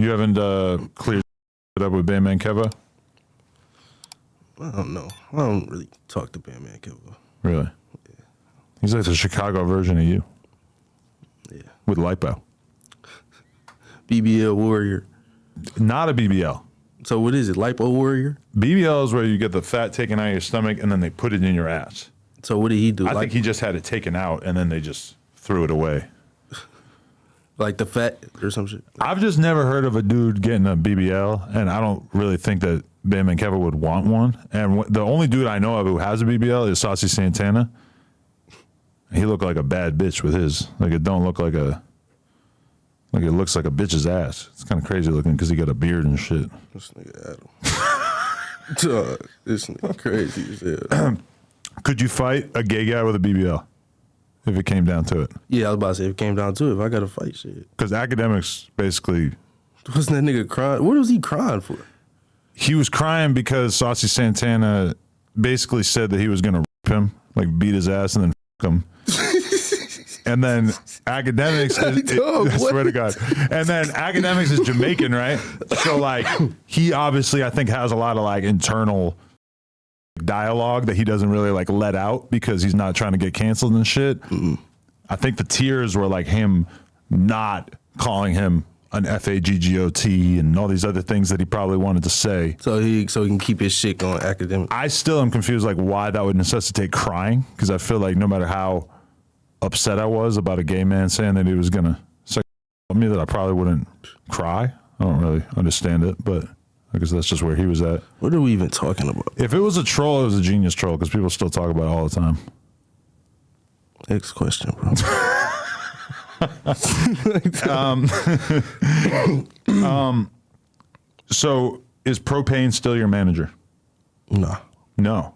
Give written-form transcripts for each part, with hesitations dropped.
You haven't cleared it up with Bandman Kevo? I don't know. I don't really talk to Bandman Kevo. Really? Yeah. He's like the Chicago version of you. Yeah. With lipo. BBL Warrior. Not a BBL. So what is it? Lipo Warrior? BBL is where you get the fat taken out of your stomach and then they put it in your ass. So what did he do? I think he just had it taken out and then they just threw it away. Like the fat or some shit? I've just never heard of a dude getting a BBL, and I don't really think that Bandman Kevo would want one. And the only dude I know of who has a BBL is Saucy Santana. He looked like a bad bitch with his. Like it don't look like a. Like it looks like a bitch's ass. It's kind of crazy looking because he got a beard and shit. This nigga Adam. Dog, this nigga crazy as hell. Could you fight a gay guy with a BBL if it came down to it? Yeah, I was about to say, if it came down to it, if I got to fight shit. Because academics basically... Wasn't that nigga crying? What was he crying for? He was crying because Saucy Santana basically said that he was going to rape him, like beat his ass and then f*** him. And then academics, I swear to God. And then academics is Jamaican, right? So like, he obviously, I think, has a lot of like internal dialogue that he doesn't really like let out because he's not trying to get canceled and shit. I think the tears were like him not calling him an FAGGOT and all these other things that he probably wanted to say. So he can keep his shit going academic. I still am confused like why that would necessitate crying, because I feel like no matter how upset I was about a gay man saying that he was gonna say me, that I probably wouldn't cry. I don't really understand it, but I guess that's just where he was at. What are we even talking about? If it was a troll, it was a genius troll, because people still talk about it all the time. Next question, bro. So is Propane still your manager? Nah. No.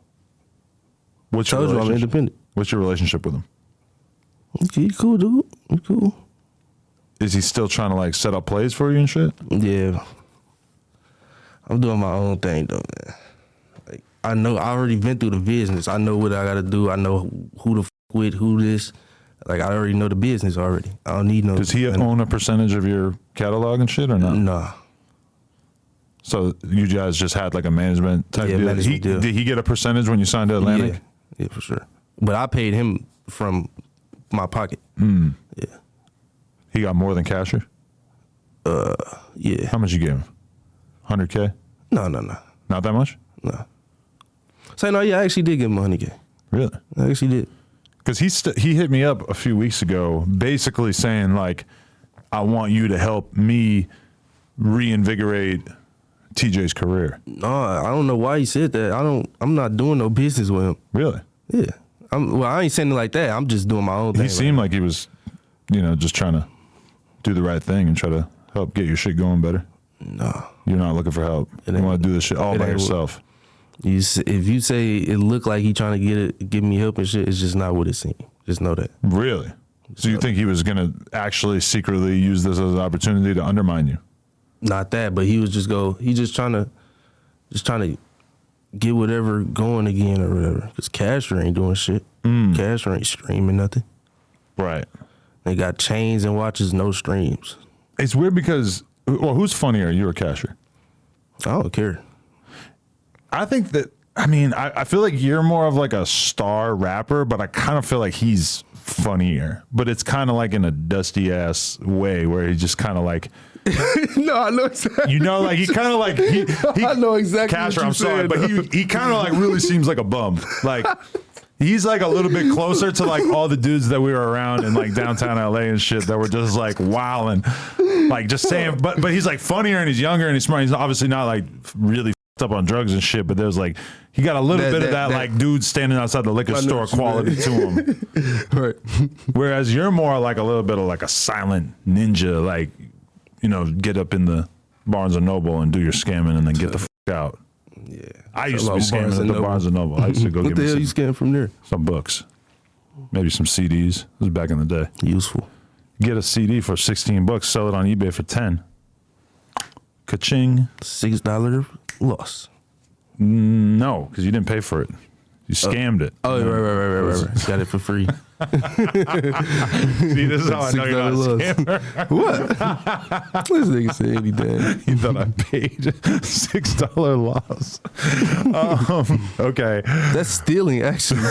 What's your Told you I'm relationship? independent. What's your relationship with him? He cool, dude. He cool. Is he still trying to like set up plays for you and shit? Yeah. I'm doing my own thing though, man. Like I know I already been through the business. I know what I gotta do. I know who to f with, who this. Like I already know the business already. I don't need no. Does he own a percentage of your catalog and shit or not? Nah. So you guys just had like a management type deal? Management deal. Did he get a percentage when you signed to Atlantic? Yeah, for sure. But I paid him from my pocket. Yeah. He got more than Casher? Yeah. How much you gave him? 100K? No. Not that much? No. So no, yeah, I actually did give him 100K. Really? I actually did. Because he hit me up a few weeks ago, basically saying like, I want you to help me reinvigorate TJ's career. No, I don't know why he said that. I'm not doing no business with him. Really? Yeah. I ain't saying it like that. I'm just doing my own thing. He seemed like he was, just trying to do the right thing and try to help get your shit going better. No. You're not looking for help. You want to do this shit all by yourself. If you say it looked like he trying to give me help and shit, it's just not what it seemed. Just know that. Really? So you think he was going to actually secretly use this as an opportunity to undermine you? Not that, but he was just trying to get whatever going again or whatever. Because Casher ain't doing shit. Casher ain't streaming nothing. Right. They got chains and watches, no streams. It's weird because, well, who's funnier, you or Casher? I don't care. I think that, I feel like you're more of like a star rapper, but I kind of feel like he's funnier. But it's kind of like in a dusty ass way where he just kind of like. No, I know exactly. Like he kind of like he I know exactly. Casher, what you're I'm sorry, saying, but he kind of like really seems like a bum. Like he's like a little bit closer to like all the dudes that we were around in like downtown LA and shit that were just like wilding, like just saying. But he's like funnier and he's younger and he's smart. He's obviously not like really up on drugs and shit, but there's like he got a little bit of that like dude standing outside the liquor store quality to him. Right. Whereas you're more like a little bit of like a silent ninja, like get up in the Barnes and Noble and do your scamming and then get the fuck out. Yeah. I used to be scamming at the Barnes and Noble. I used to go what get the hell you scam from there? some books, maybe some CDs. This was back in the day. Useful. Get a CD for $16, sell it on eBay for 10. Ka-ching. $6 loss. No, because you didn't pay for it. You scammed it. Oh, right. Got it for free. See, this is how I know you're not a scammer. What? This nigga said anything. You thought I paid $6 loss. Okay. That's stealing, actually.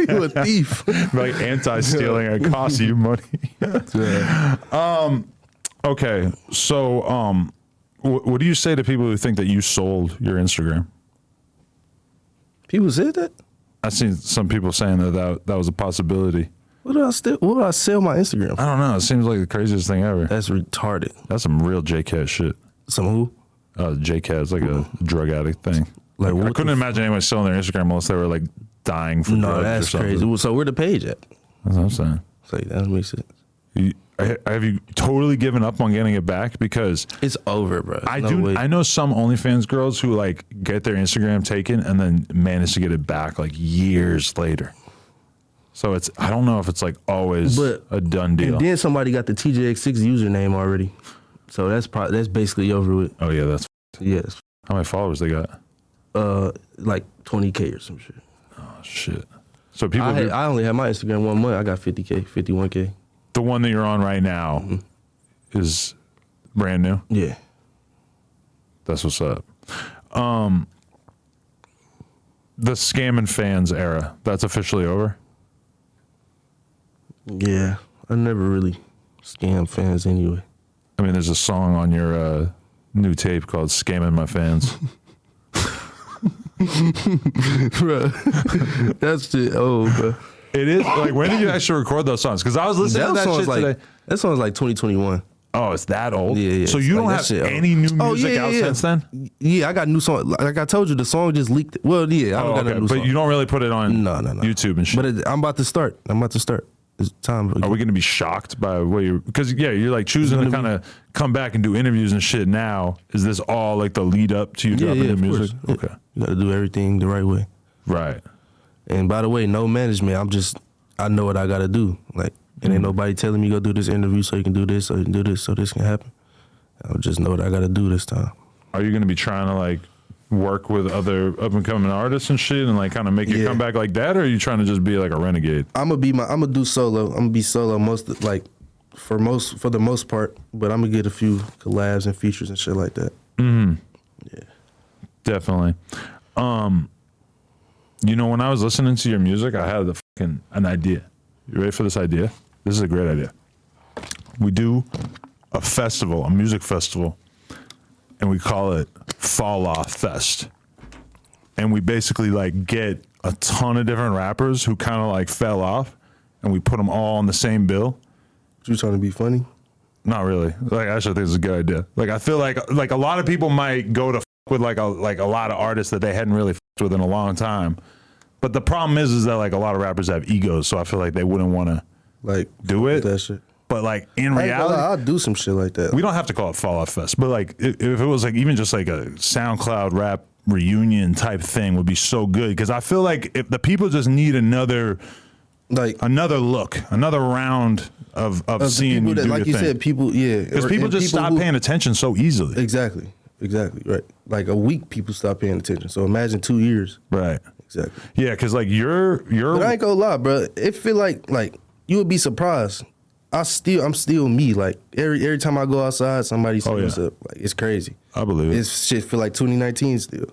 You a thief. Like anti-stealing, it costs you money. Okay, so what do you say to people who think that you sold your Instagram? People said that? I've seen some people saying that was a possibility. What do I sell my Instagram for? I don't know. It seems like the craziest thing ever. That's retarded. That's some real JCat shit. Some who? JCat is like a drug addict thing. Like I couldn't imagine anyone selling their Instagram unless they were like dying for drugs or that's something. crazy. So where the page at? That's what I'm saying. So that doesn't make sense. Have you totally given up on getting it back? Because it's over, bro. I know some OnlyFans girls who like get their Instagram taken and then manage to get it back like years later. So I don't know if it's like always a done deal. And then somebody got the Teejayx6 username already, so that's basically over with. Oh yeah, that's yes. How many followers they got? Like 20K or some shit. Oh shit. So people, I only had my Instagram 1 month. I got 50K, 51K. The one that you're on right now is brand new? Yeah. That's what's up. The scamming fans era, that's officially over? Yeah. I never really scam fans anyway. I mean, there's a song on your new tape called Scamming My Fans. Bro, that's shit old, bro. It is like, when did you actually record those songs? Because I was listening to that shit today. That song's like 2021. Oh, it's that old? Yeah. So you don't have any new music out since then? Yeah, I got new song. Like I told you, the song just leaked. Well, yeah, I don't got a new song. But you don't really put it on YouTube and shit? But I'm about to start. It's time. Are we going to be shocked by what you're... Because, yeah, you're like choosing to kind of come back and do interviews and shit now. Is this all like the lead up to you dropping new music? Course. Okay. You got to do everything the right way. Right. And by the way, no management. I know what I got to do. Like, and ain't nobody telling me go do this interview so you can do this, so you can do this, so this can happen. I just know what I got to do this time. Are you going to be trying to like work with other up and coming artists and shit and like kind of make your comeback like that, or are you trying to just be like a renegade? I'm gonna do solo. I'm gonna be solo for the most part, but I'm gonna get a few collabs and features and shit like that. Yeah. Definitely. You know, when I was listening to your music, I had an idea. You ready for this idea? This is a great idea. We do a music festival, and we call it Fall Off Fest. And we basically like get a ton of different rappers who kind of like fell off, and we put them all on the same bill. You trying to be funny? Not really. Like, I actually think it's a good idea. Like, I feel like a lot of people might go to with like a lot of artists that they hadn't really with in a long time. But the problem is that like a lot of rappers have egos, so I feel like they wouldn't want to like do it. That shit. But like in reality, I'll do some shit like that. We don't have to call it Fall Off Fest, but like if it was like even just like a SoundCloud rap reunion type thing would be so good, because I feel like if the people just need another look, another round of seeing you do like your you thing. said, people, yeah, because people just stop paying attention so easily. Exactly, right. Like a week, people stop paying attention. So imagine 2 years. Right. Exactly. Yeah, because like you're. But I ain't gonna lie, bro. It feel like you would be surprised. I'm still me. Like every time I go outside, somebody says what's up. Like it's crazy. I believe it. This shit feel like 2019 still.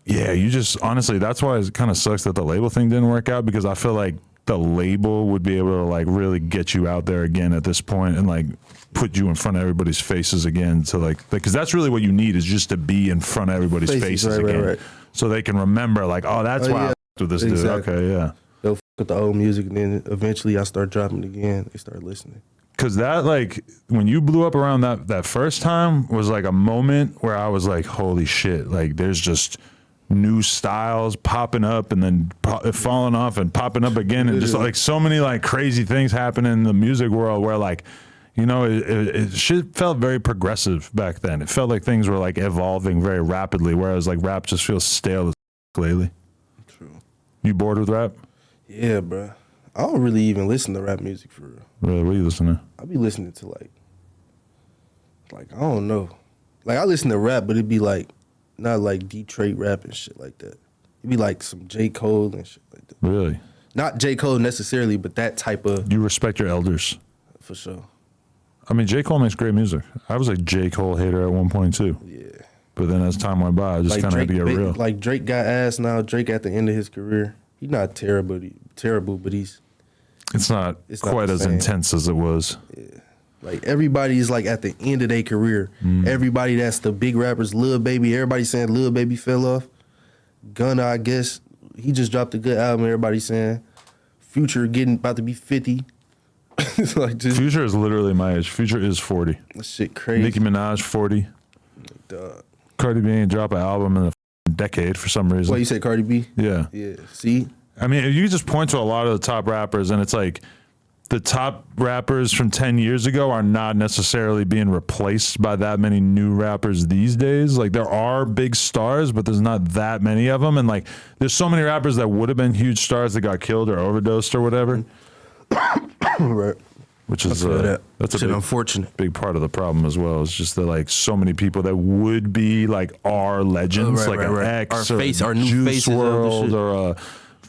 Yeah, you just honestly, that's why it kind of sucks that the label thing didn't work out, because I feel like the label would be able to like really get you out there again at this point and like put you in front of everybody's faces again to like, because that's really what you need, is just to be in front of everybody's faces again. Right. So they can remember like, oh, that's why I f***ed with this dude. Okay, yeah. They'll f*** with the old music, and then eventually I start dropping it again. They start listening. Cause that like when you blew up around that first time was like a moment where I was like, holy shit, like there's just new styles popping up and then falling off and popping up again, and just like so many like crazy things happen in the music world where like, you know, it shit felt very progressive back then. It felt like things were like evolving very rapidly, whereas like rap just feels stale as lately. True. You bored with rap? Yeah, bro. I don't really even listen to rap music for real. Really? What are you listening to? I be listening to like I don't know. Like I listen to rap, but it'd be like not like Detroit rap and shit like that. It'd be like some J. Cole and shit like that. Really? Not J. Cole necessarily, but that type of. You respect your elders. For sure. I mean, J. Cole makes great music. I was a J. Cole hater at one point too. Yeah. But then as time went by, I just Like kind of had to get real. Like Drake got ass now. Drake at the end of his career. He's not terrible, but he's. It's not quite as intense as it was. Yeah. Like everybody's like at the end of their career. Everybody that's the big rappers, Lil Baby. Everybody saying Lil Baby fell off. Gunna, I guess he just dropped a good album. Everybody saying Future about to be 50. Like just, Future is literally my age. Future is 40. That shit crazy. Nicki Minaj 40. Duh. Cardi B ain't drop an album in a decade for some reason. What, you said Cardi B? Yeah. Yeah. See? I mean, you just point to a lot of the top rappers, and it's like the top rappers from 10 years ago are not necessarily being replaced by that many new rappers these days. Like, there are big stars, but there's not that many of them. And, like, there's so many rappers that would have been huge stars that got killed or overdosed or whatever. Right. Which is that's a unfortunate big part of the problem as well. It's just that like so many people that would be like our legends, like an X or our new Juice WRLD or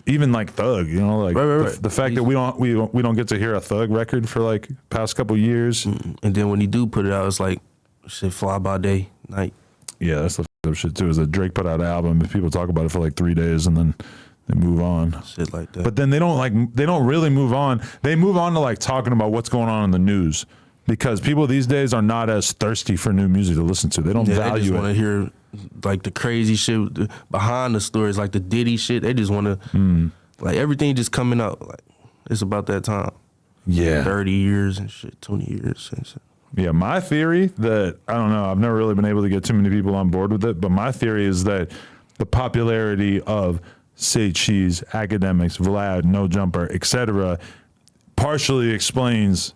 even like Thug. You know, like the fact that we don't get to hear a Thug record for like past couple years, and then when he do put it out, it's like shit fly by day, night. Yeah, that's the up shit too. Is that Drake put out an album, and people talk about it for like 3 days, and then they move on. Shit like that. But then they don't really move on. They move on to like talking about what's going on in the news because people these days are not as thirsty for new music to listen to. They don't value they just it. want to hear like the crazy shit behind the stories, like the Diddy shit. They just want to like everything just coming out. Like it's about that time. Yeah, 30 years and shit, 20 years and shit. Yeah, my theory that I don't know. I've never really been able to get too many people on board with it, but my theory is that the popularity of Say Cheese, Academics, Vlad, No Jumper, etc., partially explains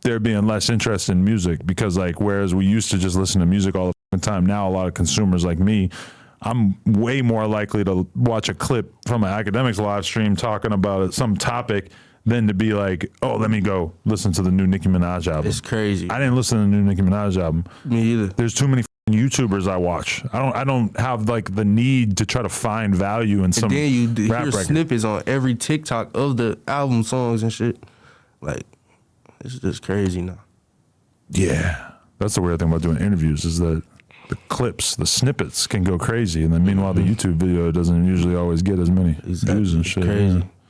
there being less interest in music because, like, whereas we used to just listen to music all the time, now a lot of consumers like me, I'm way more likely to watch a clip from an Academics live stream talking about some topic than to be like, oh, let me go listen to the new Nicki Minaj album. It's crazy. I didn't listen to the new Nicki Minaj album. Me either. There's too many YouTubers I watch. I don't have like the need to try to find value in some. And then you rap hear record. snippets on every TikTok of the album songs and shit. Like, it's just crazy now. Yeah, that's the weird thing about doing interviews is that the clips, the snippets can go crazy, and then meanwhile the YouTube video doesn't usually always get as many views and shit. Crazy. Yeah.